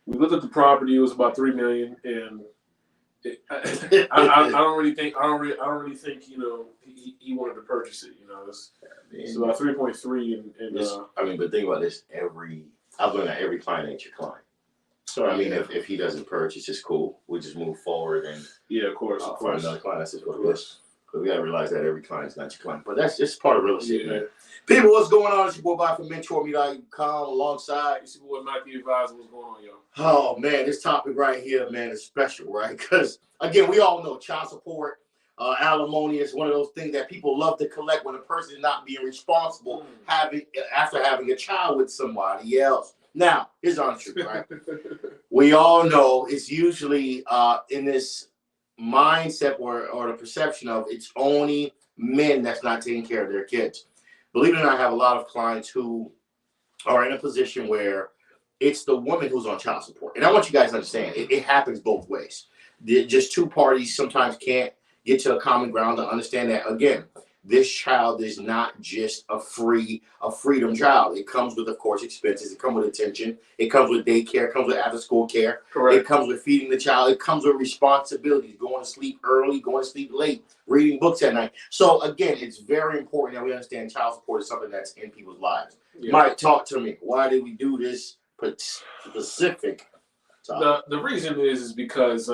we looked at the property. It was about $3 million, and I don't really think he wanted to purchase it. It's about 3.3, and but think about this. I've learned that every client ain't your client. So if he doesn't purchase, it's cool. We just move forward and of course. Find another client. That's just what it is. Because we gotta realize that every client's not your client. But that's just part of real estate, man. People, what's going on? It's your boy Bob from Mentourme.com alongside. It's your boy Mikey Advisor. What's going on, yo? Oh man, this topic right here, man, is special, right? Because again, we all know child support, alimony is one of those things that people love to collect when a person is not being responsible after having a child with somebody else. Now, here's the honest truth, right? We all know it's usually in this mindset or the perception of it's only men that's not taking care of their kids. Believe it or not, I have a lot of clients who are in a position where it's the woman who's on child support. And I want you guys to understand, it happens both ways. Just two parties sometimes can't get to a common ground to understand that, again, this child is not just a freedom child. It comes with, of course, expenses. It comes with attention. It comes with daycare. It comes with after-school care. Correct. It comes with feeding the child. It comes with responsibilities, going to sleep early, going to sleep late, reading books at night. So, again, it's very important that we understand child support is something that's in people's lives. Yeah. Mike, talk to me. Why did we do this specific topic? The reason is because,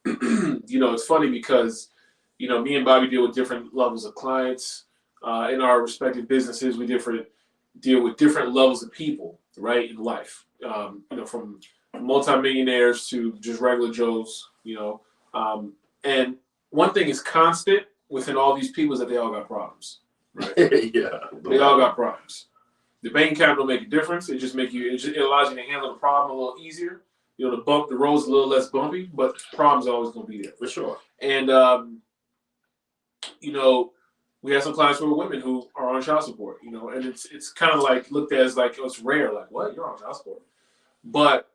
it's funny because, me and Bobby deal with different levels of clients in our respective businesses. We deal with different levels of people, right, in life. From multimillionaires to just regular Joes. And one thing is constant within all these people is that they all got problems. Right? Yeah, they all got problems. The bank account don't make a difference. It allows you to handle the problem a little easier. The road's a little less bumpy, but the problem's always going to be there for sure. And we have some clients who are women who are on child support, and it's kind of like looked at as like, it's rare, like, what, you're on child support? But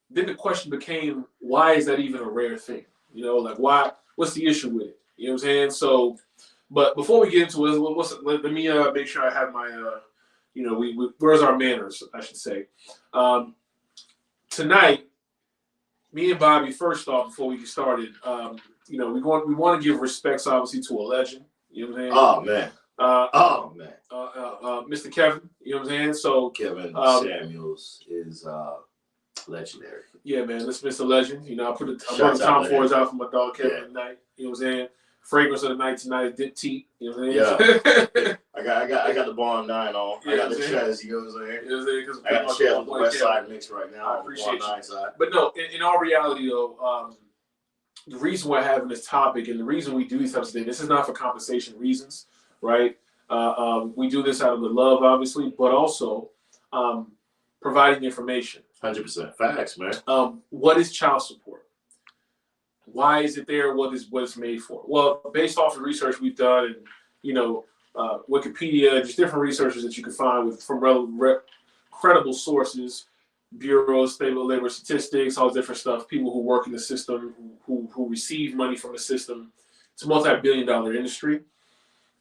then the question became, why is that even a rare thing? What's the issue with it? You know what I'm saying? So, but before we get into it, let me make sure I have my, where's our manners, I should say. Tonight, me and Bobby, first off, before we get started, we want to give respects, obviously, to a legend. You know what I'm saying? Oh, man. Mr. Kevin, you know what I'm saying? So Kevin Samuels is legendary. Yeah, man, let's miss a legend. I brought the Tom Fords out for my dog Kevin tonight. You know what I'm saying? Fragrance of the night tonight, Dip Teat. You know what I'm saying? Yeah. I got the Bond 9 on. Yeah, I got the Chaz, you know what I'm saying? You know what I'm saying? I got the Chaz with the West Side mix right now. I appreciate you. Side. But no, in all reality, though, the reason we're having this topic and the reason we do these types of things, this is not for compensation reasons, right? We do this out of the love, obviously, but also providing information. 100% facts, man. What is child support? Why is it there? What it's made for? Well, based off the research we've done, and Wikipedia, just different researchers that you can find from credible sources, bureaus, stable labor statistics, all different stuff. People who work in the system, who receive money from the system. It's a multi-billion-dollar industry,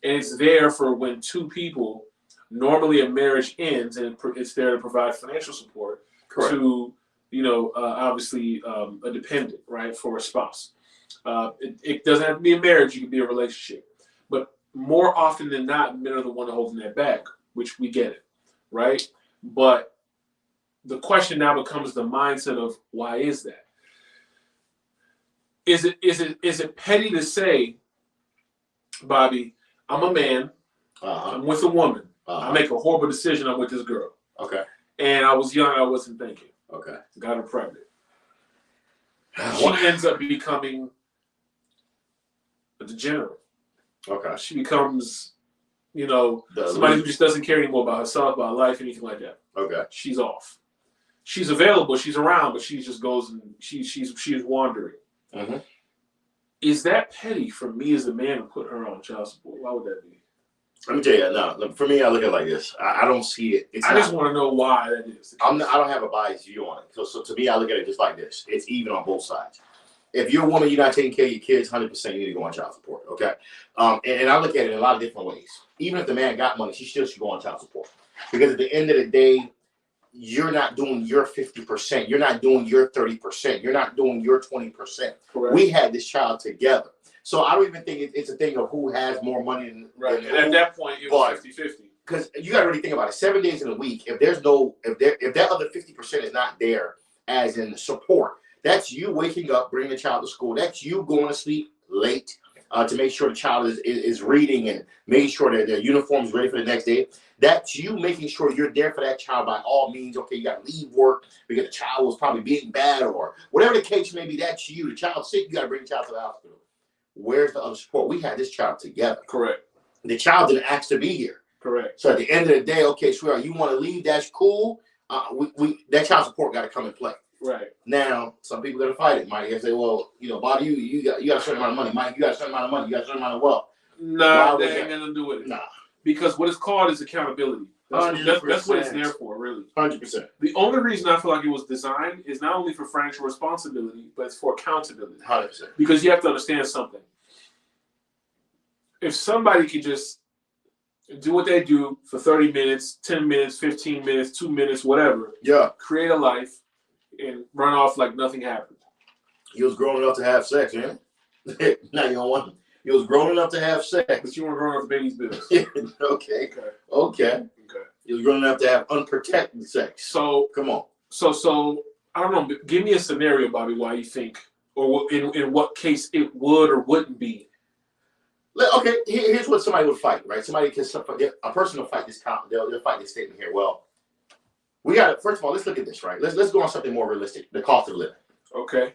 and it's there for when two people, normally a marriage ends, and it's there to provide financial support. Correct. To obviously a dependent, right, for a spouse. It doesn't have to be a marriage, it can be a relationship. But more often than not, men are the one holding that back, which we get it, right? But the question now becomes the mindset of, why is that? Is it petty to say, Bobby, I'm a man, I'm with a woman, I make a horrible decision, I'm with this girl. Okay. And I was young, I wasn't thinking. Okay. Got her pregnant. She ends up becoming a degenerate. Okay. She becomes, somebody who just doesn't care anymore about herself, about life, anything like that. Okay. She's off. She's available, she's around, but she just goes and she's wandering. Mm-hmm. Is that petty for me as a man to put her on child support? Why would that be? Let me tell you, no, for me, I look at it like this. I don't see it. Just want to know why that is. I don't have a biased view on it. So to me, I look at it just like this. It's even on both sides. If you're a woman, you're not taking care of your kids, 100% you need to go on child support, okay? And I look at it in a lot of different ways. Even if the man got money, she still should go on child support. Because at the end of the day, you're not doing your 50%. You're not doing your 30%. You're not doing your 20%. Correct. We had this child together. So I don't even think it's a thing of who has more money than Right. than And at who. that point, it was 50-50. Because you got to really think about it. 7 days in a week, if that other 50% is not there, as in support, that's you waking up, bringing the child to school. That's you going to sleep late to make sure the child is reading and making sure that their uniform is ready for the next day. That's you making sure you're there for that child by all means. Okay, you got to leave work because the child was probably being bad or whatever the case may be. That's you. The child's sick, you got to bring the child to the hospital. Where's the other support? We had this child together. Correct. The child didn't ask to be here. Correct. So at the end of the day, okay, sweetheart, you want to leave? That's cool. That child support got to come and play. Right. Now, some people got to fight it. Mike, they say, well, Bobby, you got a certain amount of money. Mike, you got a certain amount of money. You got a certain amount of wealth. Nah, that ain't got nothing to do with it. Nah. Because what it's called is accountability. That's what it's there for, really. 100%. The only reason I feel like it was designed is not only for financial responsibility, but it's for accountability. 100%. Because you have to understand something. If somebody can just do what they do for 30 minutes, 10 minutes, 15 minutes, 2 minutes, whatever. Yeah. Create a life and run off like nothing happened. He was grown enough to have sex, man. Now you don't want him. He was grown enough to have sex. But you weren't growing up the baby's business. Okay. He was grown enough to have unprotected sex. So come on. So I don't know. Give me a scenario, Bobby, why you think, or in what case it would or wouldn't be. Okay, here's what somebody would fight, right? A person will fight this. They'll fight this statement here. Well, we got to, first of all, let's look at this, right? Let's go on something more realistic. The cost of living. Okay.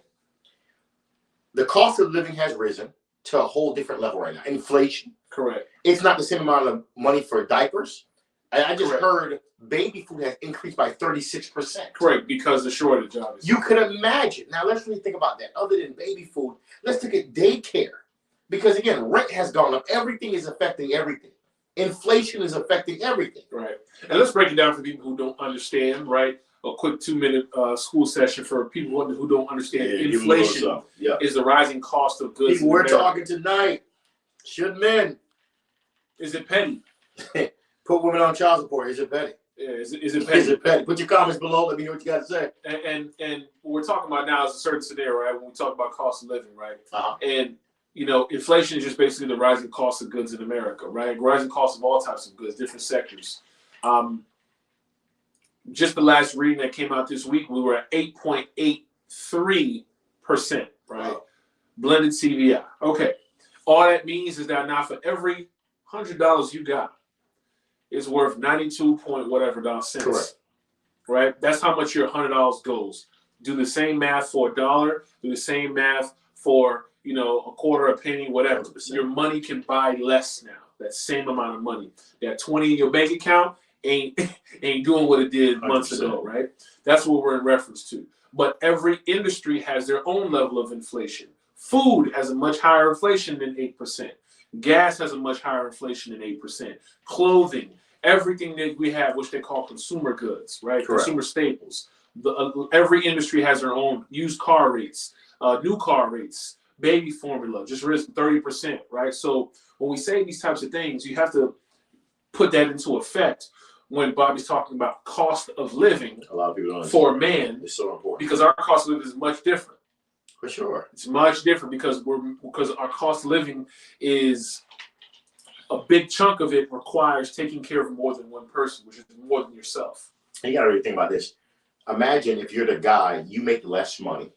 The cost of living has risen to a whole different level right now. Inflation. Correct. It's not the same amount of money for diapers. And I just Correct. heard baby food has increased by 36%. Correct, because the shortage, obviously. You could imagine. Now, let's really think about that. Other than baby food, let's look at daycare. Because, again, rent has gone up. Everything is affecting everything. Inflation is affecting everything. Right. And let's break it down for people who don't understand, right? A quick 2-minute school session for people who don't understand. Inflation is the rising cost of goods. People we're talking tonight. Should men? Is it petty? Put women on child support. Is it petty? Yeah, is it petty? Is it petty? Put your comments below. Let me know what you got to say. And what we're talking about now is a certain scenario, right? When we talk about cost of living, right? Uh-huh. And inflation is just basically the rising cost of goods in America, right? Rising cost of all types of goods, different sectors. Just the last reading that came out this week, we were at 8.83%, right? Wow. Blended CVI. Okay. All that means is that now for every $100 you got, it's worth 92 point whatever cents. Correct. Right? That's how much your $100 goes. Do the same math for $1. Do the same math for a quarter, a penny, whatever. 100%. Your money can buy less now. That same amount of money. That 20 in your bank account ain't doing what it did months 100%. ago, right? That's what we're in reference to. But every industry has their own level of inflation. Food has a much higher inflation than 8%. Gas has a much higher inflation than 8%. Clothing, everything that we have, which they call consumer goods, right? Correct. Consumer staples. Every industry has their own used car rates, new car rates. Baby formula just risen 30%, right? So when we say these types of things, you have to put that into effect when Bobby's talking about cost of living. A lot of people don't for a man. It's so important because our cost of living is much different. For sure, it's much different because our cost of living is a big chunk of it requires taking care of more than one person, which is more than yourself. And you got to really think about this. Imagine if you're the guy, you make less money.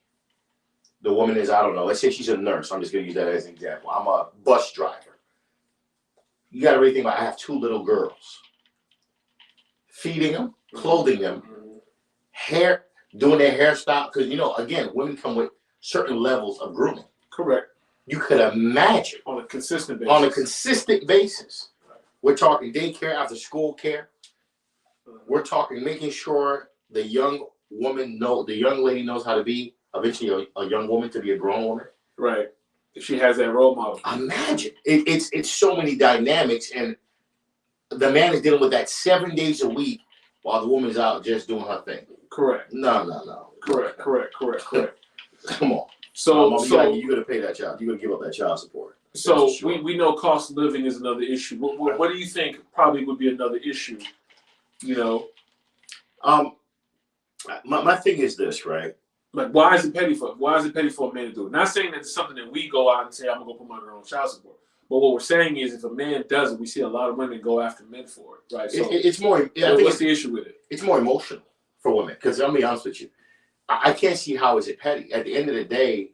The woman is, I don't know, let's say she's a nurse. I'm just going to use that as an example. I'm a bus driver. You got to really think about, I have 2 little girls. Feeding them, clothing them, hair, doing their hairstyle. Because, again, women come with certain levels of grooming. Correct. You could imagine. On a consistent basis. On a consistent basis. We're talking daycare, after school care. We're talking making sure the young lady knows how to be eventually a young woman to be a grown woman. Right. She has that role model. Imagine. It's so many dynamics, and the man is dealing with that 7 days a week while the woman's out just doing her thing. Correct. No. Correct. Come on. So you got to pay that child. You got to give up that child support. So we know cost of living is another issue. What do you think probably would be another issue? My thing is this, right? Like, why is it petty for a man to do it? Not saying that it's something that we go out and say, I'm gonna go put my girl on child support. But what we're saying is, if a man does it, we see a lot of women go after men for it, right? So it's more. what's the issue with it? It's more emotional for women, because I'll be honest with you, I can't see how is it petty. At the end of the day,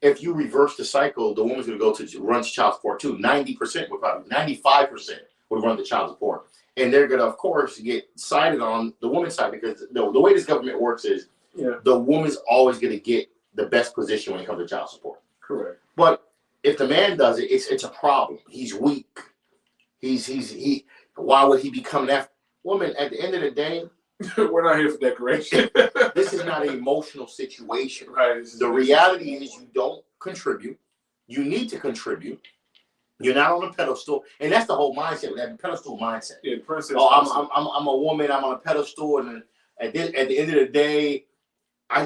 if you reverse the cycle, the woman's going to go to run child support too. 90% would probably 95% would run the child support, and they're going to, of course, get sided on the woman's side, because the way this government works is the woman's always going to get the best position when it comes to child support. Correct. But if the man does it, it's a problem. He's weak. Why would he be coming after woman? At the end of the day, we're not here for decoration. This is not an emotional situation. Right. The reality is you don't contribute. You need to contribute. You're not on a pedestal, and that's the whole mindset. That pedestal mindset. Yeah, princess. Oh, I'm a woman. I'm on a pedestal, and at the end of the day,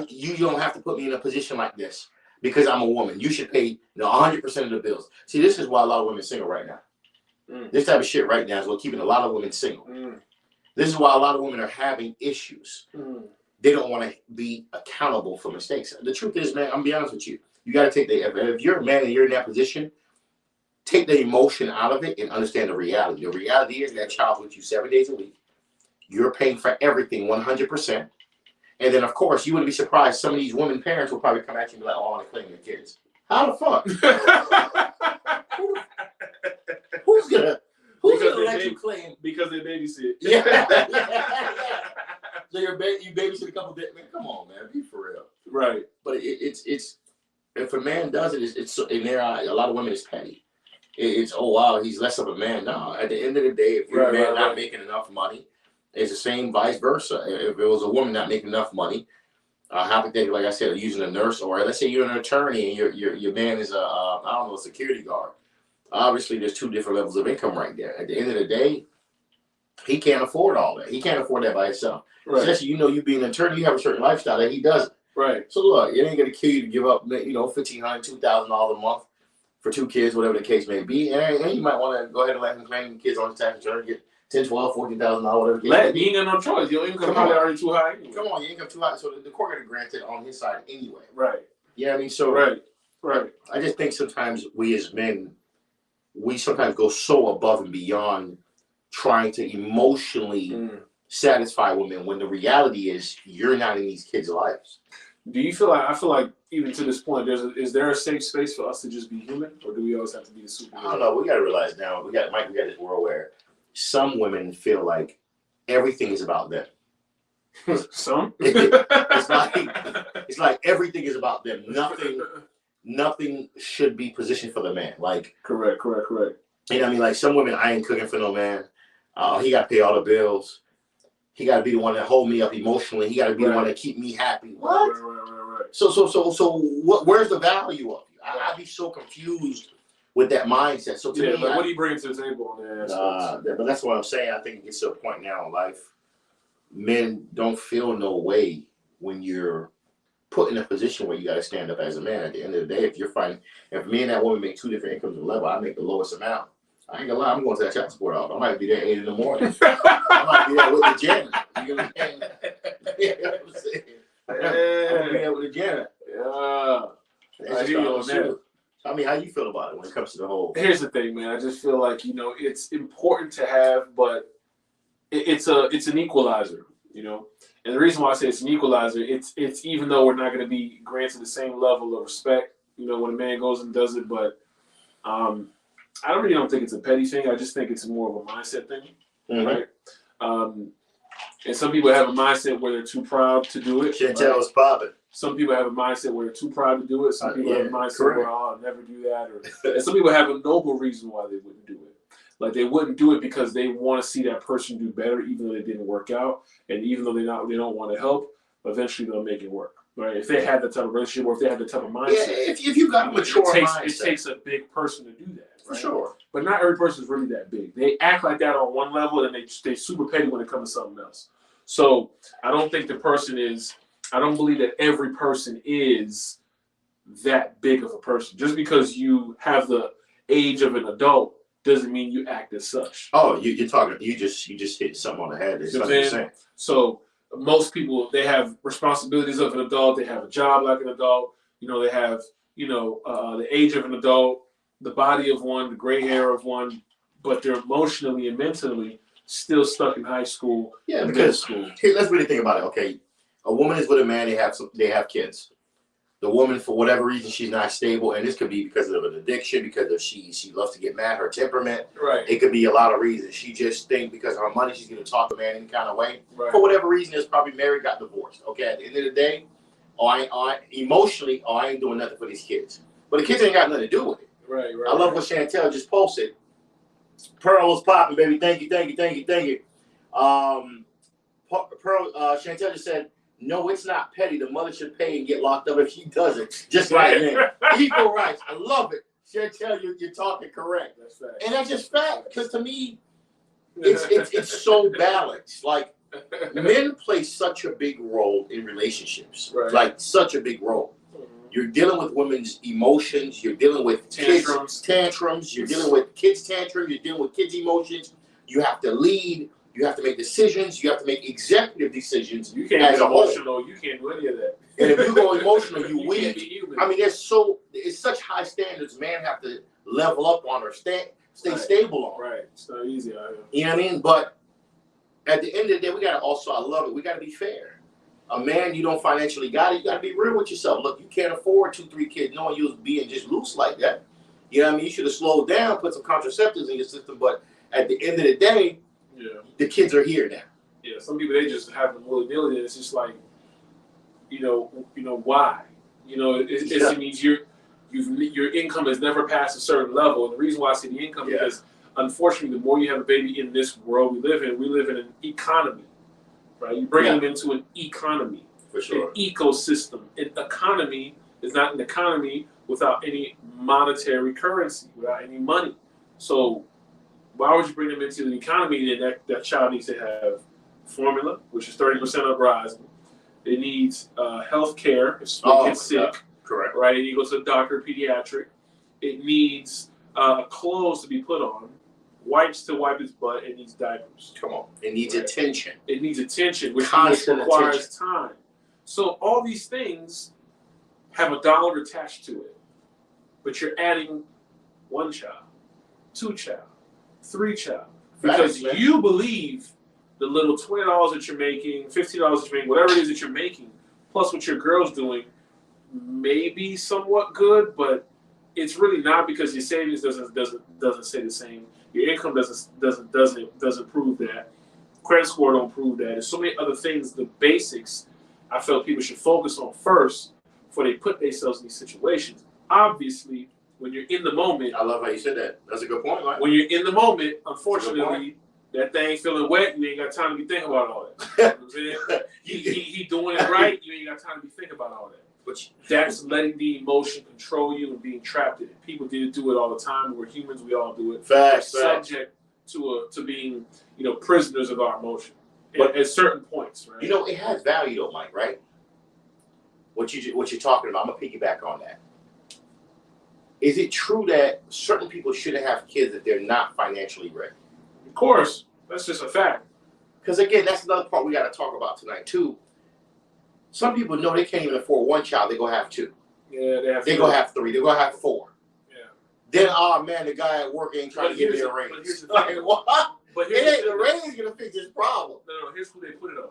you don't have to put me in a position like this because I'm a woman. You should pay 100% of the bills. See, this is why a lot of women are single right now. This type of shit right now is what's keeping a lot of women single. This is why a lot of women are having issues. They don't want to be accountable for mistakes. The truth is, man, I'm gonna be honest with you. You got to take if you're a man and you're in that position, take the emotion out of it and understand the reality. The reality is that child's with you 7 days a week. You're paying for everything 100%. And then, of course, you wouldn't be surprised. Some of these women parents will probably come at you and be like, "Oh, I want to claim your kids." How the fuck? Who's gonna let you claim? Because they babysit. Yeah. So you babysit a couple days. Man, come on, man, be for real. Right. But it's if a man does it, it's in their eye. A lot of women is petty. It's oh wow, he's less of a man. No, at the end of the day, if you're a man not making enough money, it's the same vice versa. If it was a woman not making enough money, hypothetically, like I said, using a nurse, or let's say you're an attorney and your man is a security guard. Obviously, there's two different levels of income right there. At the end of the day, he can't afford all that. He can't afford that by himself. Right. Especially, you being an attorney, you have a certain lifestyle that he doesn't. Right. So look, it ain't gonna kill you to give up, $1,500, $2,000 a month for 2 kids, whatever the case may be. And you might want to go ahead and let him claim kids on his tax return, get $10,000, $12,000, $14,000, whatever. You ain't got no choice. Your income probably already too high. Anyway. Come on, your income too high. So the court gonna grant it on his side anyway. Right. You know what I mean? So right. I just think sometimes we as men, we sometimes go so above and beyond trying to emotionally satisfy women when the reality is you're not in these kids' lives. Do you feel like, I feel like even to this point, is there a safe space for us to just be human, or do we always have to be a superhero? I don't know. We got to realize now, we got this world where some women feel like everything is about them. Some? It's like everything is about them. Nothing should be positioned for the man. Like correct. You know what I mean? Like some women, I ain't cooking for no man. He got to pay all the bills. He got to be the one that hold me up emotionally. He got to be the one that keep me happy. What? Right. So where's the value of you? I'd be so confused with that mindset. So to me, what do you bring to the table on that? But that's what I'm saying. I think it gets to a point now in life, men don't feel no way when you're put in a position where you got to stand up as a man. At the end of the day, if me and that woman make 2 different incomes and level, I make the lowest amount. I ain't gonna lie, I'm going to that child support office. I might be there 8 in the morning. I might be there with the janitor. You know what I'm saying? I'm gonna be there with the janitor. Yeah. I hear you on that. I mean, how you feel about it when it comes to the whole? Here's the thing, man. I just feel like it's important to have, but it's an equalizer, And the reason why I say it's an equalizer, it's even though we're not going to be granted the same level of respect, when a man goes and does it, but I don't think it's a petty thing. I just think it's more of a mindset thing, right? And some people have a mindset where they're too proud to do it. Chantel was popping. Some people have a mindset where they're too proud to do it. Some people have a mindset where I'll never do that. And some people have a noble reason why they wouldn't do it. Like they wouldn't do it because they want to see that person do better, even though they didn't work out, and even though they don't want to help. Eventually, they'll make it work. Right? If they had that type of relationship, or if they had that type of mindset, if you got a mature mindset, it takes a big person to do that. Right? For sure. But not every person is really that big. They act like that on one level, and they super petty when it comes to something else. So I don't think I don't believe that every person is that big of a person. Just because you have the age of an adult doesn't mean you act as such. Oh, you're talking. You just hit something on the head. That's what I'm saying. So most people, they have responsibilities of an adult. They have a job like an adult. You know, they have, you know, the age of an adult, the body of one, the gray hair of one, but they're emotionally and mentally still stuck in high school. Yeah, because school. Here, let's really think about it. Okay, a woman is with a man. They have kids. The woman, for whatever reason, she's not stable, and this could be because of an addiction, because of she loves to get mad, her temperament. Right. It could be a lot of reasons. She just think because of her money, she's going to talk to a man any kind of way. Right. For whatever reason, is probably married, got divorced. Okay, at the end of the day, emotionally, I ain't doing nothing for these kids. But the kids ain't got nothing to do with it. Right. I love what Chantel just posted. Pearl was popping, baby. Thank you. Chantel just said, no, it's not petty. The mother should pay and get locked up if she doesn't. Just like that. Equal rights. I love it. Chantel, you're talking correct. That's fact. And that's just fact. Because to me, it's so balanced. Like, men play such a big role in relationships. Right. Like, such a big role. You're dealing with women's emotions. You're dealing with kids' tantrums. You're dealing with kids' tantrums. You're dealing with kids' emotions. You have to lead. You have to make decisions. You have to make executive decisions. You can't as be a whole. emotional. You can't do any of that. And if you go emotional, you can't weak. be human. I mean, it's such high standards. Man have to level up on or stay stable on. Right. It's not easy. You know what I mean? But at the end of the day, we gotta also, I love it. We gotta be fair. A man, you don't financially got it. You gotta be real with yourself. Look, you can't afford 2-3 kids. Knowing you was being just loose like that. You know what I mean? You should have slowed down, put some contraceptives in your system. But at the end of the day, the kids are here now. Yeah, some people, they just have them willy-nilly, and it's just like, you know why? You know, it means your income has never passed a certain level, and the reason why I say the income is because, unfortunately, the more you have a baby in this world we live in an economy, right? You bring them into an economy, for sure, an ecosystem. An economy is not an economy without any monetary currency, without any money. So why would you bring them into the economy? Then that child needs to have formula, which is 30% uprising. It needs health care if someone gets sick. Correct. Right? It needs to go to the doctor, pediatric. It needs clothes to be put on, wipes to wipe its butt. It needs diapers. Come on. It needs attention. It needs attention, which Constant requires time. So all these things have a dollar attached to it. But you're adding 1 child, 2 child, 3 child. Because you believe the little $20 that you're making, $50 that you're making, whatever it is that you're making, plus what your girl's doing, may be somewhat good, but it's really not, because your savings doesn't say the same. Your income doesn't prove that. Credit score don't prove that. There's so many other things, the basics, I felt people should focus on first before they put themselves in these situations. Obviously, when you're in the moment, I love how you said that. That's a good point, right? When you're in the moment, unfortunately, that thing feeling wet, you ain't got time to be thinking about all that. You know what I'm saying? he doing it right, you ain't got time to be thinking about all that. But that's letting the emotion control you and being trapped in it. People did do it all the time. We're humans, we all do it. Facts. Subject to being, prisoners of our emotion. But at certain points, right? It has value though, Mike, right? What you're talking about, I'm gonna piggyback on that. Is it true that certain people shouldn't have kids if they're not financially ready? Of course. That's just a fact. Because again, that's another part we got to talk about tonight too. Some people know they can't even afford 1 child, they go have 2. Yeah, they go have 3, they go have 4. Yeah. Then man, the guy at work ain't trying to give me a raise. But here's the like, thing. what? But it ain't the raise gonna fix this problem. No, here's who they put it on.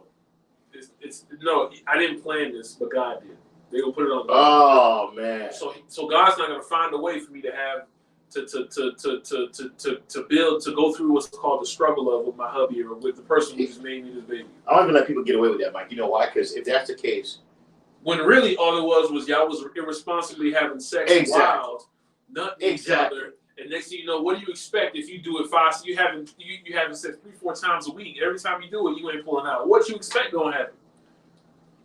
No, I didn't plan this, but God did. They gonna put it on. Oh man. So God's not gonna find a way for me to have to build, to go through what's called the struggle of with my hubby or with the person who just made me this baby. I don't even let people get away with that, Mike. You know why? Because if that's the case, when really all it was y'all was irresponsibly having sex wild, nutting each other, and next thing you know, what do you expect if you do it 5? You having sex 3-4 times a week. Every time you do it, you ain't pulling out. What you expect gonna happen?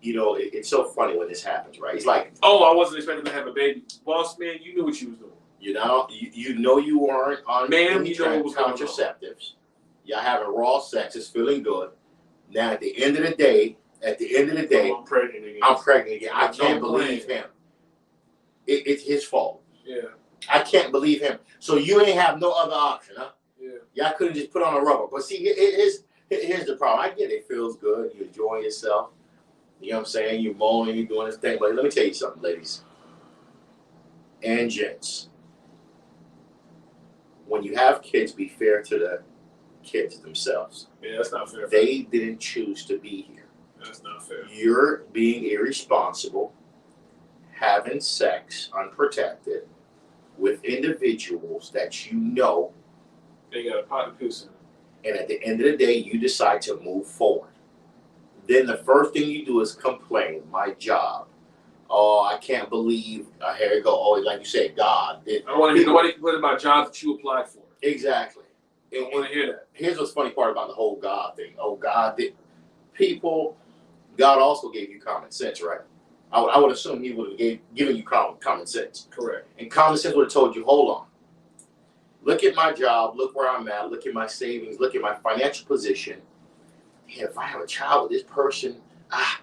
It's so funny when this happens, right? It's like, I wasn't expecting to have a baby. Boss man, you knew what you was doing. You weren't on any contraceptives. Y'all having raw sex, it's feeling good. Now at the end of the day, I'm pregnant again. I can't believe him. It's his fault. Yeah. I can't believe him. So you ain't have no other option, huh? Yeah. Y'all couldn't just put on a rubber. But see, Here's the problem. I get it. It feels good. You're enjoying yourself. You know what I'm saying? You're moaning, you're doing this thing. But let me tell you something, ladies and gents. When you have kids, be fair to the kids themselves. Yeah, that's not fair. They didn't choose to be here. That's not fair. You're being irresponsible, having sex unprotected with individuals that you know. They got a pot of piss in it. And at the end of the day, you decide to move forward. Then the first thing you do is complain. My job. Oh, I can't believe. Here you go. Oh, like you said, God. I don't want to hear nobody complain about jobs that you applied for. Exactly. I don't want to hear that. Here's what's funny part about the whole God thing. Oh, God did. People, God also gave you common sense, right? I would assume He would have given you common sense. Correct. And common sense would have told you, hold on. Look at my job. Look where I'm at. Look at my savings. Look at my financial position. Yeah, if I have a child with this person, I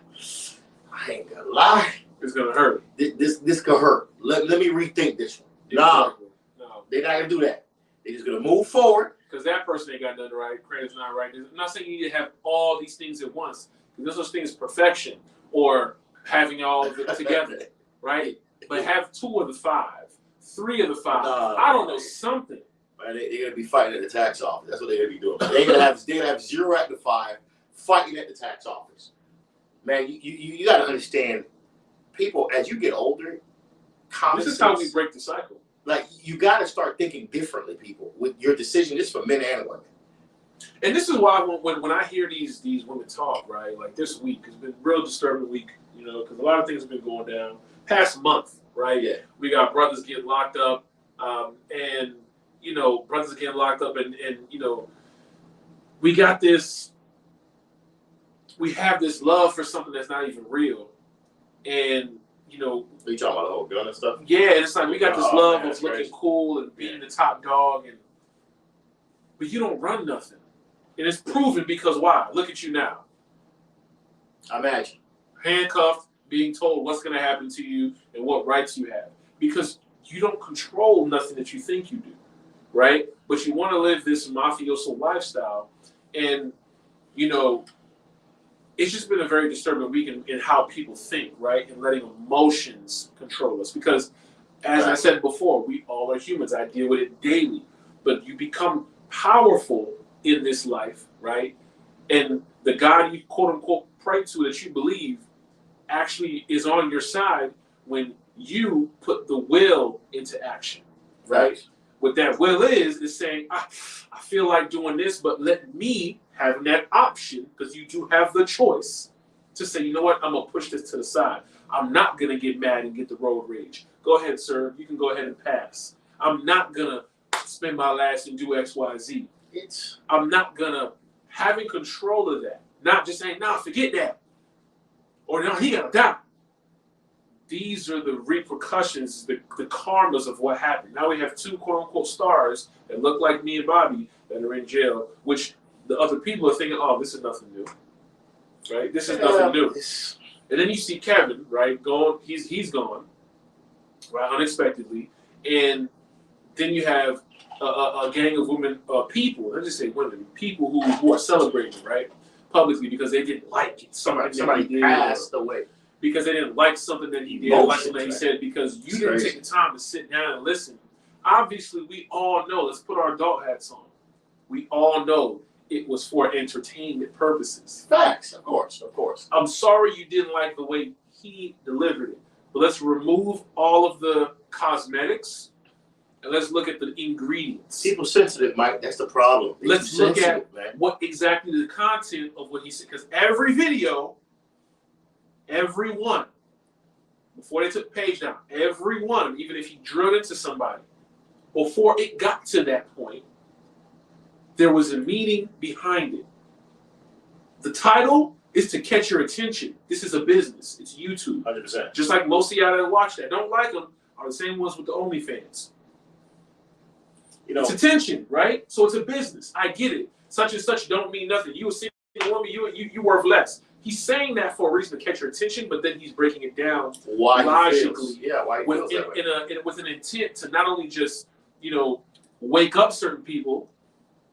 ain't gonna lie. It's gonna hurt. This could hurt. Let me rethink this one. Exactly. No, they're not gonna do that. They're just gonna move forward. Because that person ain't got nothing right. Credit's not right. I'm not saying you need to have all these things at once. There's such thing as perfection or having all of it together, right? But have 2 of the 5, 3 of the 5. No, I don't know, something. Man, they're gonna be fighting at the tax office. That's what they're gonna be doing. They're gonna have 0 at the 5, fighting at the tax office. Man, you gotta understand, people as you get older, This is how we break the cycle. Like, you gotta start thinking differently, people, with your decision. This is for men and women. And this is why when I hear these women talk, right, like this week, it's been a real disturbing week, you know, because a lot of things have been going down. Past month, right? Yeah. We got brothers getting locked up, and, you know, brothers getting locked up, and you know, we have this love for something that's not even real. And, you know, Are you talking about the whole gun and stuff? yeah, it's like we got this love man, of looking crazy. cool and being the top dog, but you don't run nothing. And it's proven because why? Look at you now. Imagine. Handcuffed, being told what's going to happen to you and what rights you have. Because you don't control nothing that you think you do, right? But you want to live this mafioso lifestyle. And, you know, it's just been a very disturbing week in how people think, right? And letting emotions control us. Because, as I said before, we all are humans. I deal with it daily. But you become powerful in this life, right? And the God you quote unquote pray to that you believe actually is on your side when you put the will into action, right? What that will is saying, I feel like doing this, but let me have that option, because you do have the choice to say, you know what, I'm going to push this to the side. I'm not going to get mad and get the road rage. Go ahead, sir. You can go ahead and pass. I'm not going to spend my last and do X, Y, Z. I'm not going to having control of that. Not just saying, nah, forget that. Or no, he got to die. These are the repercussions, the karmas of what happened. Now we have 2 quote-unquote stars that look like me and Bobby that are in jail, which the other people are thinking, oh, this is nothing new. Right? This is nothing new. And then you see Kevin, right, going, he's gone, right, unexpectedly. And then you have a gang of women, people, let's just say women, people who are celebrating, right, publicly because they didn't like it. Somebody passed away. Because they didn't like something that he did, like something that he said, because you didn't take the time to sit down and listen. Obviously, we all know, let's put our adult hats on. We all know it was for entertainment purposes. Facts, of course. I'm sorry you didn't like the way he delivered it, but let's remove all of the cosmetics and let's look at the ingredients. People sensitive, Mike. That's the problem. Let's look at what exactly the content of what he said, because every video, every one, before they took the page down, every one, even if he drilled into somebody, before it got to that point, there was a meaning behind it. The title is to catch your attention. This is a business. It's YouTube. 100%. Just like most of y'all that watch that don't like them are the same ones with the OnlyFans. You know, it's attention, right? So it's a business. I get it. Such and such don't mean nothing. You a single woman, you worth less. He's saying that for a reason to catch your attention, but then he's breaking it down logically. Why he feels that way. With an intent to not only just, wake up certain people.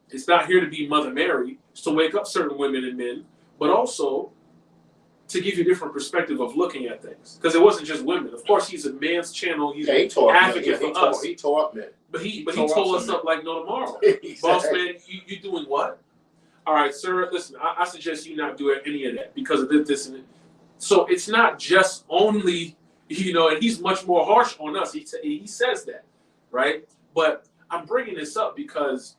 It's not here to be Mother Mary. It's to wake up certain women and men, but also to give you a different perspective of looking at things. Because it wasn't just women. Of course, he's a man's channel. He's he tore advocate for us. He tore up men. But he told us up like no tomorrow. Exactly. Boss man, you doing what? All right, sir, listen, I suggest you not do any of that because of this and that. So it's not just only, and he's much more harsh on us. He says that, right? But I'm bringing this up because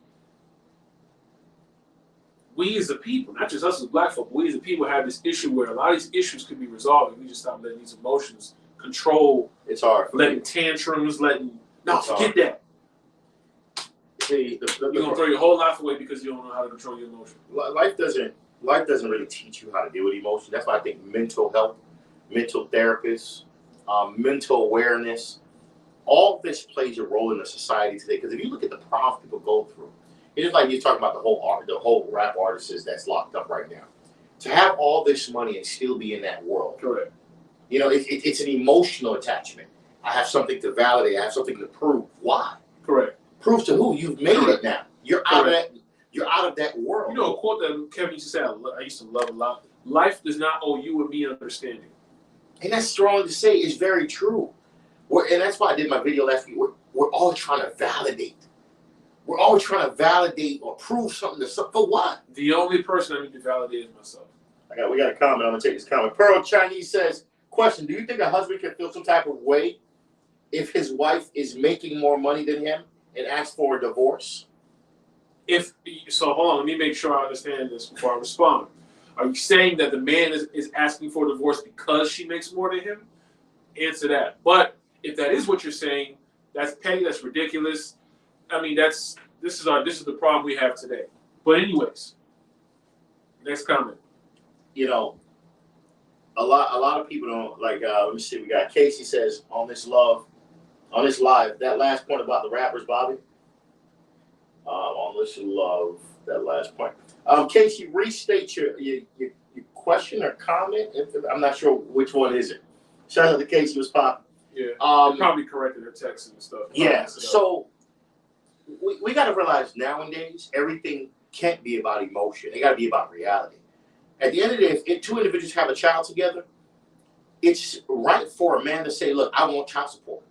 we as a people, not just us as black folk, we as a people have this issue where a lot of these issues could be resolved if we just stop letting these emotions control. It's hard. Letting tantrums, forget that. See, you're gonna throw your whole life away because you don't know how to control your emotions. Life doesn't really teach you how to deal with emotion. That's why I think mental health, mental therapists, mental awareness, all this plays a role in the society today. Because if you look at the problems people go through, it's like you're talking about the whole rap artists that's locked up right now. To have all this money and still be in that world, correct? It's an emotional attachment. I have something to validate. I have something to prove. Why? Correct. Prove to who? You've made Correct. it now. You're out of that. You're out of that world. You know a quote that Kevin used to say I used to love a lot. Life does not owe you and me understanding. And that's strong to say. It's very true. And that's why I did my video last week. We're all trying to validate. We're all trying to validate or prove something to something. For what? The only person I need to validate is myself. We got a comment. I'm gonna take this comment. Pearl Chinese says, "Question: do you think a husband can feel some type of way if his wife is making more money than him and asks for a divorce?" Hold on, let me make sure I understand this before I respond. Are you saying that the man is asking for a divorce because she makes more than him? Answer that. But if that is what you're saying, that's petty, that's ridiculous. I mean, this is the problem we have today. But anyways, next comment. A lot of people don't like. Let me see. We got Casey says on this live, that last point about the rappers, Bobby. On this love, that last point. Casey, restate your question or comment. I'm not sure which one is it. Shout out to Casey, was popping. Yeah. Probably corrected her text and stuff. Yeah. So we got to realize nowadays everything can't be about emotion. It got to be about reality. At the end of the day, if two individuals have a child together, it's right for a man to say, "Look, I want child support."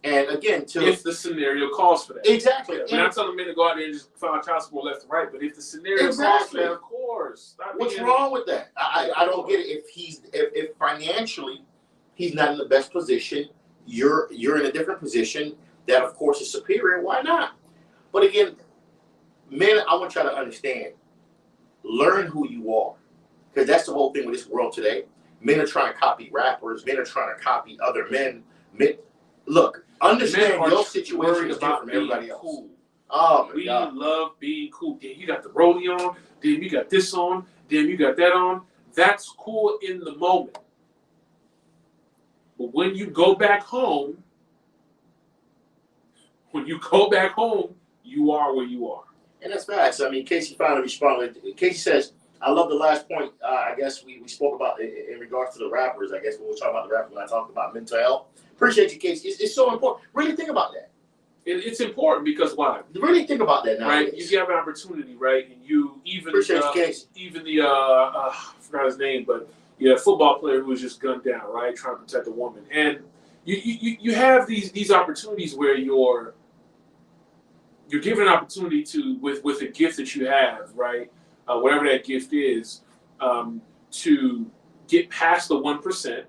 And again, if the scenario calls for that. Exactly. Yeah, we're not telling men to go out there and just file child support left and right, but if the scenario calls for that, of course. What's wrong with that? I don't get it. If financially he's not in the best position, you're in a different position that of course is superior. Why not? But again, men, I want y'all to understand, learn who you are. Because that's the whole thing with this world today. Men are trying to copy rappers. Men are trying to copy other men. Look, understand your situation is different from everybody else. Cool. Oh my we God. love being cool. Damn, you got the rollie on. Damn, you got this on. Damn, you got that on. That's cool in the moment. But when you go back home, you are where you are. And that's facts. I mean, Casey finally responded. Casey says, I love the last point. I guess we spoke about in regards to the rappers. I guess when we were talking about the rappers when I talked about mental health. Appreciate you, Casey. It's so important. Really think about that. It's important because why? Really think about that now. Right? You have an opportunity, right? And you even appreciate you, Casey. Even the I forgot his name, but a football player who was just gunned down, right, trying to protect a woman. And you have these opportunities where you're given an opportunity to with a gift that you have, right? Whatever that gift is, to get past the 1%,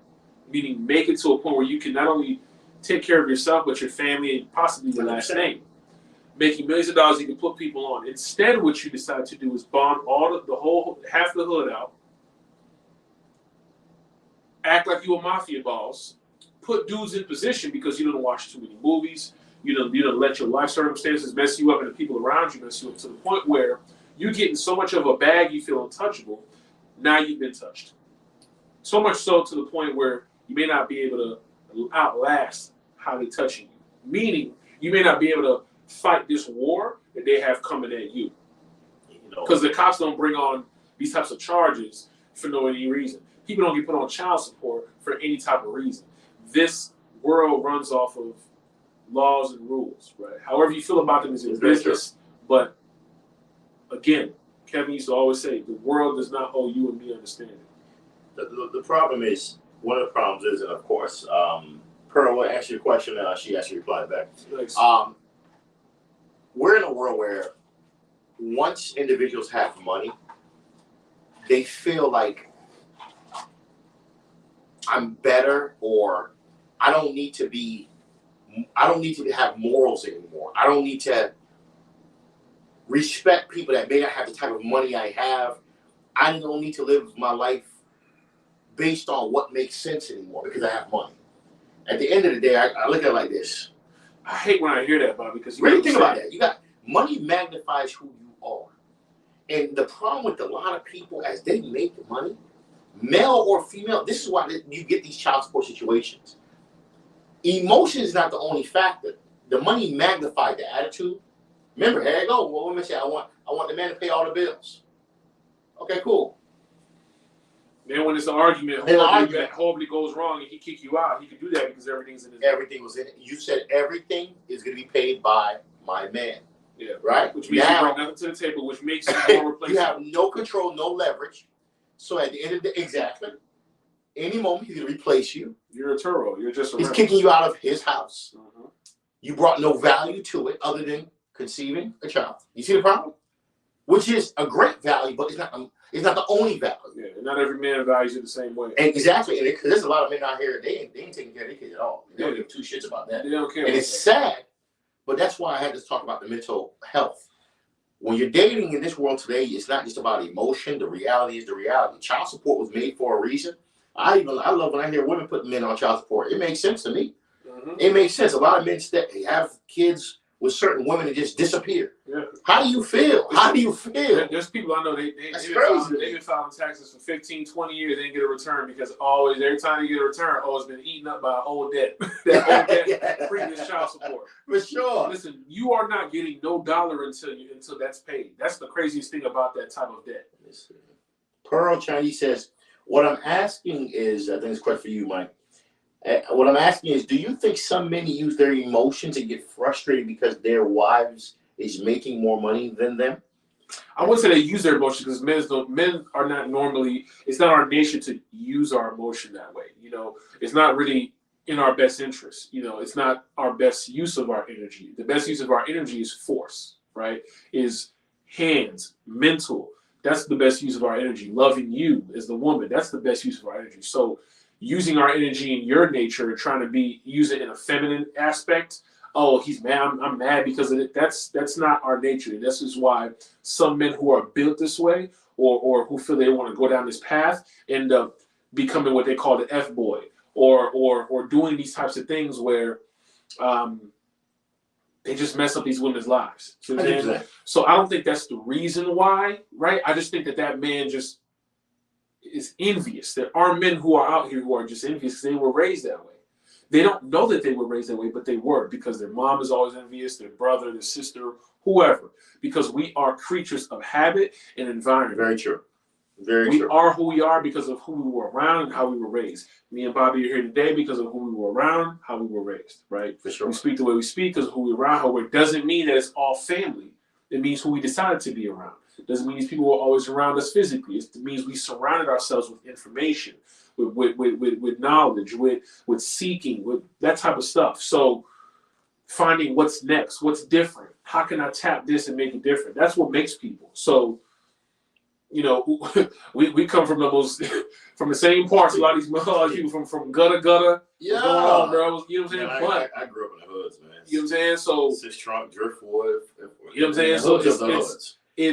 meaning make it to a point where you can not only take care of yourself, but your family and possibly your last name. Making millions of dollars you can put people on. Instead, what you decide to do is bond half the hood out, act like you a mafia boss, put dudes in position because you don't watch too many movies, you don't let your life circumstances mess you up and the people around you mess you up to the point where you're getting so much of a bag you feel untouchable. Now you've been touched. So much so to the point where you may not be able to outlast how they're touching you. Meaning, you may not be able to fight this war that they have coming at you. Because the cops don't bring on these types of charges for no any reason. People don't get put on child support for any type of reason. This world runs off of laws and rules, right? However you feel about them is your business. But again, Kevin used to always say, the world does not owe you and me understanding. The problem is, one of the problems is, and of course, Pearl will ask you a question, and she actually replied back. Nice. We're in a world where once individuals have money, they feel like I'm better, or I don't need to have morals anymore. I don't need to respect people that may not have the type of money I have. I don't need to live my life based on what makes sense anymore because I have money. At the end of the day, I look at it like this. I hate when I hear that, Bob, because you really think about that. You got money magnifies who you are. And the problem with a lot of people as they make money, male or female, this is why you get these child support situations. Emotion is not the only factor. The money magnified the attitude. Remember, here I go. Well, let me say, I want the man to pay all the bills. Okay, cool. Then when it's an argument, horribly goes wrong, and he kick you out, he can do that because everything's in his. Everything was in it. You said everything is going to be paid by my man. Yeah. Right? Which means you bring nothing to the table, which makes you more replaceable. You have no control, no leverage. So at the end of the day, exactly, any moment he's going to replace you. You're a Turo. You're just a He's rebel. kicking you out of his house. Mm-hmm. You brought no value to it other than conceiving a child. You see the problem? Which is a great value, but it's not the only value. Yeah, and not every man values it the same way. Exactly, and there's a lot of men out here, they ain't taking care of their kids at all. They don't give two shits about that. They don't care. And it's sad, but that's why I had to talk about the mental health. When you're dating in this world today, it's not just about emotion. The reality is the reality. Child support was made for a reason. I love when I hear women put men on child support. It makes sense to me. Mm-hmm. It makes sense. A lot of men have kids with certain women and just disappear. Yeah. How do you feel? There's people I know, they've been filing taxes for 15, 20 years. They didn't get a return because every time they get a return, it's been eaten up by old debt. That old debt, previous child support. For sure. Listen, you are not getting no dollar until that's paid. That's the craziest thing about that type of debt. Pearl Chinese says, what I'm asking is, I think it's a question for you, Mike. What I'm asking is, do you think some men use their emotions and get frustrated because their wives is making more money than them? I wouldn't say they use their emotions because men are not normally, it's not our nature to use our emotion that way. It's not really in our best interest. It's not our best use of our energy. The best use of our energy is force, right? Is hands, mental. That's the best use of our energy. Loving you as the woman, that's the best use of our energy. So using our energy in your nature and trying to use it in a feminine aspect. Oh, he's mad. I'm mad because of it. That's not our nature. This is why some men who are built this way or who feel they want to go down this path end up becoming what they call the F-boy or doing these types of things where they just mess up these women's lives. So I don't think that's the reason why, right? I just think that man just is envious. There are men who are out here who are just envious because they were raised that way. They don't know that they were raised that way, but they were because their mom is always envious, their brother, their sister, whoever. Because we are creatures of habit and environment. Very true. We are who we are because of who we were around and how we were raised. Me and Bobby are here today because of who we were around, how we were raised, right? For sure. We speak the way we speak because of who we're around, how we're. Doesn't mean that it's all family. It means who we decided to be around. It doesn't mean these people were always around us physically. It means we surrounded ourselves with information, with knowledge, with seeking, with that type of stuff. So finding what's next, what's different. How can I tap this and make it different? That's what makes people. So, we come from from the same parts. A lot of these people from gutter. Yeah. What's going on, bro? You know what I'm saying? I grew up in the hoods, man. You know what I'm saying? So Six Trunk, Driftwood. You know what I'm saying?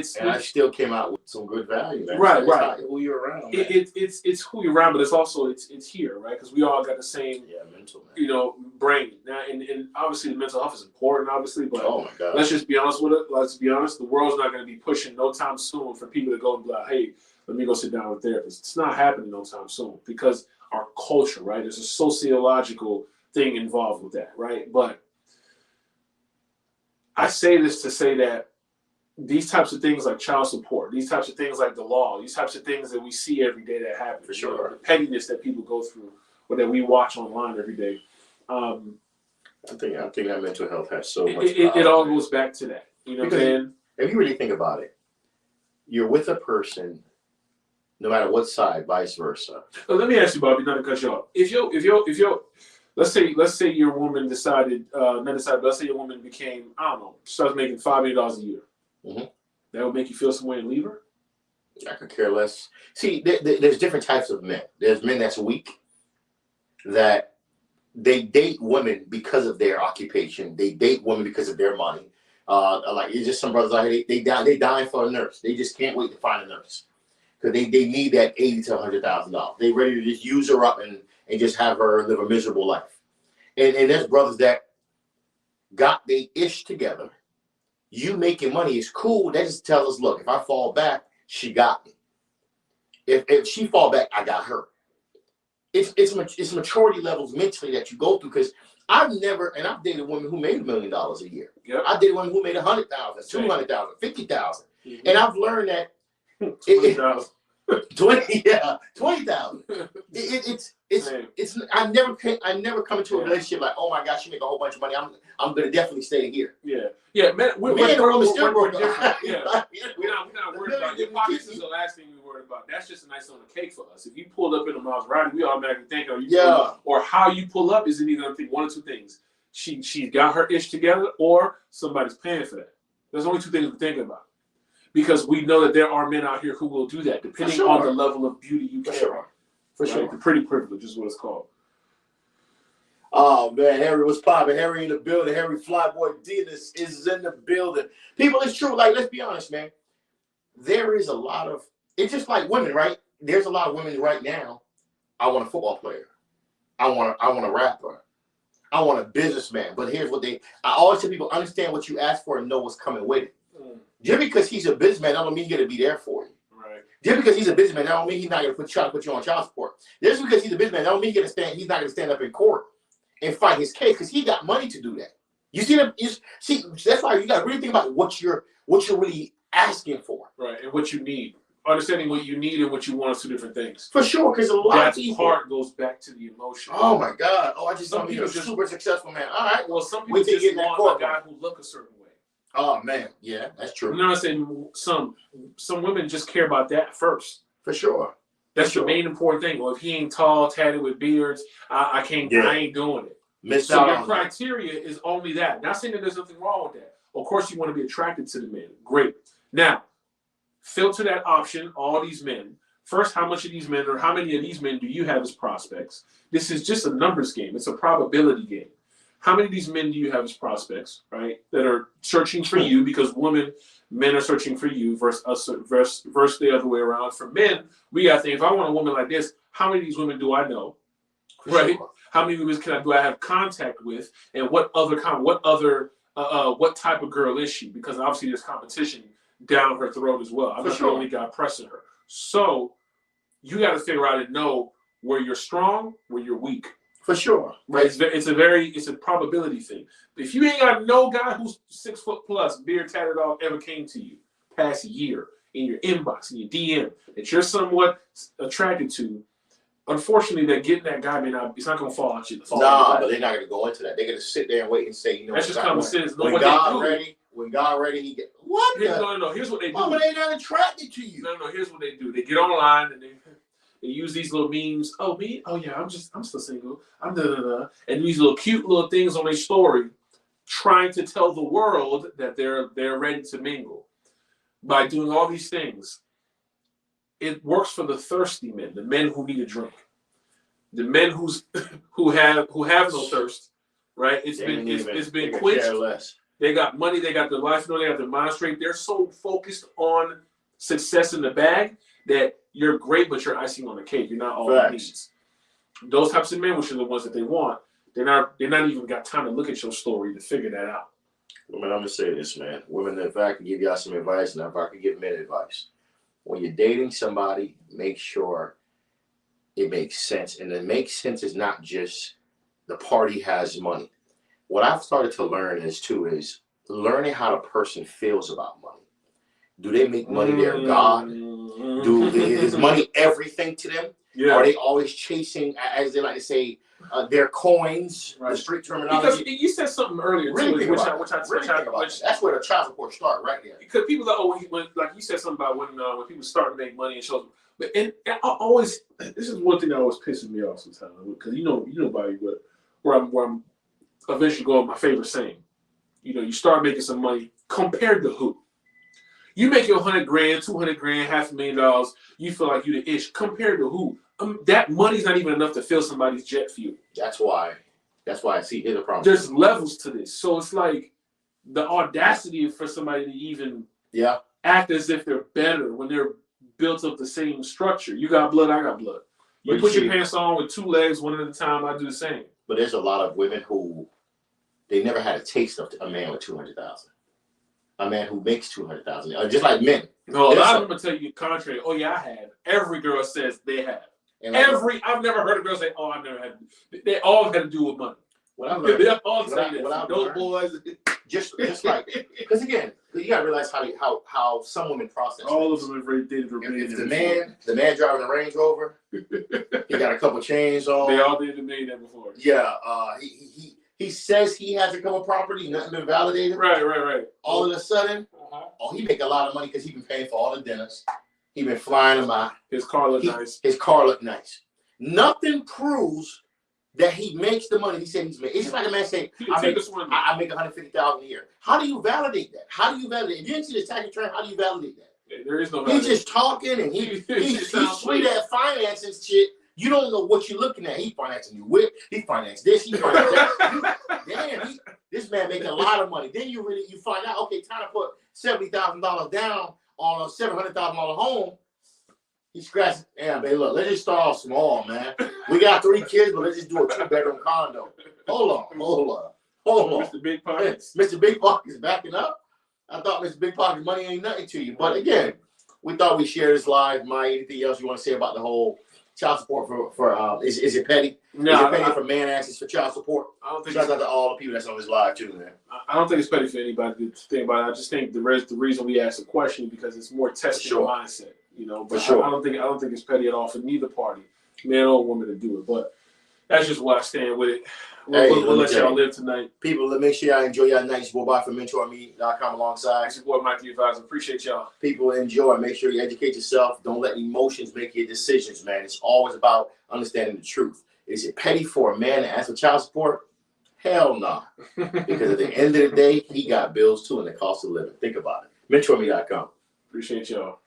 So I still came out with some good value, man. Right, so right. Who you're around, man. It's who you're around, but it's also it's here, right? Because we all got the same, mental, man. brain. Now, and obviously the mental health is important, obviously, but oh my God, let's just be honest with it. Let's be honest. The world's not going to be pushing no time soon for people to go and be like, hey, let me go sit down with a therapist. It's not happening no time soon because our culture, right? There's a sociological thing involved with that, right? But I say this to say that these types of things like child support, these types of things like the law, these types of things that we see every day that happen, for sure, the pettiness that people go through or that we watch online every day. I think that mental health has so much. It all goes back to that. You know what I'm saying? If you really think about it, you're with a person, no matter what side, vice versa. So let me ask you, Bobby, not to cut you off. If your let's say your woman decided, not decided, but let's say your woman became, I don't know, starts making $5 million a year. Mm-hmm. That would make you feel some way and leave her? I could care less. See, there's different types of men. There's men that's weak, that they date women because of their occupation. They date women because of their money. Like, it's just some brothers out here, they dying for a nurse. They just can't wait to find a nurse because they need that $80,000 to $100,000. They ready to just use her up and just have her live a miserable life. And there's brothers that got they ish together. You making money is cool. That just tells us, look, if I fall back, she got me. If she fall back, I got her. It's maturity levels mentally that you go through, because I've dated women who made $1 million a year. Yep. I dated women who made 100,000, 200,000, 50,000, Mm-hmm. and I've learned that 20,000. 20,000. I never come into a relationship like, oh my gosh, she make a whole bunch of money. I'm gonna definitely stay here. Yeah, man. We're different. Yeah, we're not worried about your pockets. Is the last thing we're worried about. That's just a nice on the cake for us. If you pulled up in a Maserati, we automatically think, or how you pull up is either gonna think one or two things. She got her ish together, or somebody's paying for that. There's only two things we're thinking about. Because we know that there are men out here who will do that, depending on the level of beauty you carry. For sure. The pretty privilege is what it's called. Oh, man, Harry was popping. Harry in the building. Harry Flyboy Dinas is in the building. People, it's true. Like, let's be honest, man. There is a lot of, it's just like women, right? There's a lot of women right now. I want a football player. I want a rapper. I want a businessman. But here's what I always tell people, understand what you ask for and know what's coming with it. Just because he's a businessman, that don't mean he's going to be there for you. Right. Just because he's a businessman, that don't mean he's not going to try to put you on child support. Just because he's a businessman, that don't mean he's not going to stand up in court and fight his case, because he got money to do that. You see them? See, that's why you got to really think about what you're really asking for. Right, and what you need. Understanding what you need and what you want is two different things. For sure, because a lot of people. That part goes back to the emotion. Oh my God! Oh, I just don't be a super successful man. All right. Well, some people just want a guy who look a certain way. Oh man, yeah, that's true. You know what I'm saying? Some women just care about that first. For sure. That's the main important thing. Well, if he ain't tall, tatted with beards, I can't. Yeah. I ain't doing it. So your criteria is only that. Not saying that there's nothing wrong with that. Of course, you want to be attracted to the man. Great. Now, filter that option. All these men. First, how much of these men, or how many of these men do you have as prospects? This is just a numbers game. It's a probability game. How many of these men do you have as prospects, right, that are searching for you? Because men are searching for you versus the other way around. For men, we got to think, if I want a woman like this, how many of these women do I know, right? Sure. How many women do I have contact with, and what type of girl is she? Because obviously there's competition down her throat as well. I'm not the only guy pressing her. So you got to figure out and know where you're strong, where you're weak. For sure. Right. It's a probability thing. If you ain't got no guy who's 6 foot plus, beard tatted off, ever came to you past a year in your inbox, in your DM, that you're somewhat attracted to, unfortunately, that getting that guy it's not going to fall out you. But they're not going to go into that. They're going to sit there and wait and say, that's just common sense. When God ready, he get what? No. Here's what they do. Oh, but they're not attracted to you. No. Here's what they do. They get online and they use these little memes. Oh, me? Oh, yeah, I'm still single. I'm da-da-da. And these little cute little things on their story, trying to tell the world that they're ready to mingle. By doing all these things, it works for the thirsty men, the men who need a drink. The men who have no thirst, right? It's been quenched. They got money, they got their life, they have to demonstrate. They're so focused on success in the bag that you're great, but you're icing on the cake. You're not all it needs. Those types of men, which are the ones that they want, they're not even got time to look at your story to figure that out. Women, I'm gonna say this, man. Women, if I can give y'all some advice, and if I can give men advice, when you're dating somebody, make sure it makes sense. And it makes sense is not just the party has money. What I've started to learn is learning how the person feels about money. Do they make money their God? Is money everything to them? Yeah. Are they always chasing, as they like to say, their coins? Right. The street terminology. Because you said something earlier really too, which that's where the child support start right there. Because people that like you said something about when people start to make money and shows. But and I always, this is one thing that always pisses me off sometimes, because you know, Bobby, but where I'm eventually going with my favorite saying. You know, you start making some money compared to who? You make your $100,000, $200,000, $500,000, you feel like you the ish. Compared to who? That money's not even enough to fill somebody's jet fuel. That's why I see here's a problem. There's levels to this, so it's like the audacity for somebody to even act as if they're better when they're built of the same structure. You got blood, I got blood. You put your pants on with two legs, one at a time. I do the same. But there's a lot of women who they never had a taste of a man with 200,000. A man who makes 200,000, just like men. No, a lot of them will tell you the contrary. Oh yeah, I have. Every girl says they have. And I've nenever heard a girl say, "Oh, I've never had." They all had to do with money. What I learned, they all say that. Those boys, just like, because again, you gotta realize how some women process. All of them have already dated. If the man driving a Range Rover, he got a couple chains on. They all dated a millionaire before. Yeah, he says he has a couple property, nothing been validated. Right. All of a sudden, he make a lot of money because he been paying for all the dinners. He been flying them out. His car look nice. His car look nice. Nothing proves that he makes the money he said he's making. It's just like a man saying, I make $150,000 a year. How do you validate that? If you didn't see this tax return, how do you validate that? Yeah, there is no validation. He's just talking and he's sweet at finance and shit. You don't know what you're looking at. He financing you whip. He financed this. He financed that. Damn, this man making a lot of money. Then you find out, okay, time to put $70,000 down on a $700,000 home. He scratched. Damn, baby, look, let's just start off small, man. We got 3 kids, but let's just do a 2-bedroom condo. Hold on. Mr. Big Pockets. Mr. Big Pockets backing up. I thought Mr. Big Pockets money ain't nothing to you. But again, we thought we'd share this live. Anything else you want to say about the whole child support for is it petty? No, is it petty for man asses for child support? I don't think. Shout out to all the people that's on this live too, man. I don't think it's petty for anybody to think about it. I just think the reason we ask the question is because it's more testing the mindset, you know. But I don't think it's petty at all for neither party, man or woman, to do it. But that's just why I stand with it. We'll let y'all live tonight. People, make sure y'all enjoy y'all night. It's your boy from Mentourme.com alongside. It's your boy Mike the Advisor. Appreciate y'all. People, enjoy. Make sure you educate yourself. Don't let emotions make your decisions, man. It's always about understanding the truth. Is it petty for a man to ask for child support? Hell no. Because at the end of the day, he got bills too and the cost of living. Think about it. Mentourme.com. Appreciate y'all.